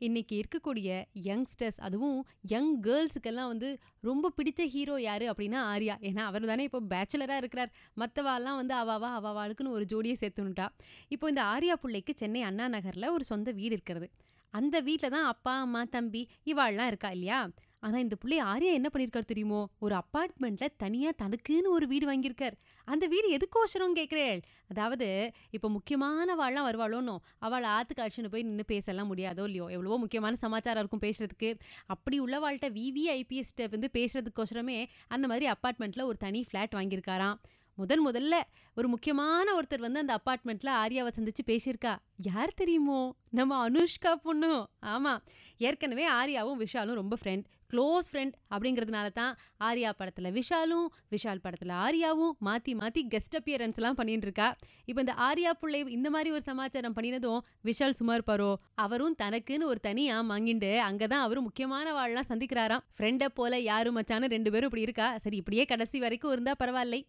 இன்னைக்கு இருக்கக்கூடிய யங்ஸ்டர்ஸ் அதுவும் யங் கேர்ள்ஸுக்கெல்லாம் வந்து ரொம்ப பிடிச்ச ஹீரோ யாரு அப்படின்னா ஆர்யா. ஏன்னா அவர் தானே இப்போ பேச்சுலரா இருக்கிறார். மற்றவாள்லாம் வந்து அவாவா அவாவாளுக்குன்னு ஒரு ஜோடியை சேர்த்துனுட்டா. இப்போ இந்த ஆர்யா பிள்ளைக்கு சென்னை அண்ணா நகர்ல ஒரு சொந்த வீடு இருக்கிறது. அந்த வீட்டில் தான் அப்பா அம்மா தம்பி இவாள்லாம் இருக்கா இல்லையா. ஆனால் இந்த புள்ளை ஆர்யா என்ன பண்ணியிருக்காரு தெரியுமோ, ஒரு அப்பார்ட்மெண்ட்ல தனியாக தனக்குன்னு ஒரு வீடு வாங்கியிருக்கார். அந்த வீடு எதுக்கோசரம் கேட்குறேள். அதாவது இப்போ முக்கியமான வாள்லாம் வருவாளோன்னோ, அவள் ஆத்துக்கு அழைச்சின்னு போய் நின்று பேசலாம் முடியாதோ இல்லையோ, எவ்வளவோ முக்கியமான சமாச்சாரம் இருக்கும் பேசுறதுக்கு. அப்படி உள்ளவாள்கிட்ட விவிஐபிஎஸ்ட்ட வந்து பேசுறதுக்கோசரமே அந்த மாதிரி அப்பார்ட்மெண்ட்ல ஒரு தனி ஃப்ளாட் வாங்கியிருக்காராம். முதல்ல ஒரு முக்கியமான ஒருத்தர் வந்து அந்த அப்பார்ட்மெண்ட்ல ஆர்யாவை சந்திச்சு பேசியிருக்கா. யார் தெரியுமோ, நம்ம அனுஷ்கா பொண்ணு. ஆமா, ஏற்கனவே ஆர்யாவும் விஷாலும் ரொம்ப க்ளோஸ் ஃப்ரெண்ட் அப்படிங்கிறதுனால தான் ஆர்யா படத்துல விஷாலும், விஷால் படத்துல ஆர்யாவும் மாத்தி மாத்தி கெஸ்ட் அப்பியரன்ஸ் எல்லாம் பண்ணிட்டு இருக்கா. இப்போ இந்த ஆர்யா பிள்ளை இந்த மாதிரி ஒரு சமாச்சாரம் பண்ணினதும் விஷால் சும்மா இருப்பாரோ? அவரும் தனக்குன்னு ஒரு தனியா வாங்கிண்டு அங்கதான் அவரும் முக்கியமான வாழலாம் சந்திக்கிறாராம். ஃப்ரெண்டை போல யாரும் மச்சான்னு 2 பேரும் இப்படி இருக்கா. சரி, இப்படியே கடைசி வரைக்கும் இருந்தா பரவாயில்லை.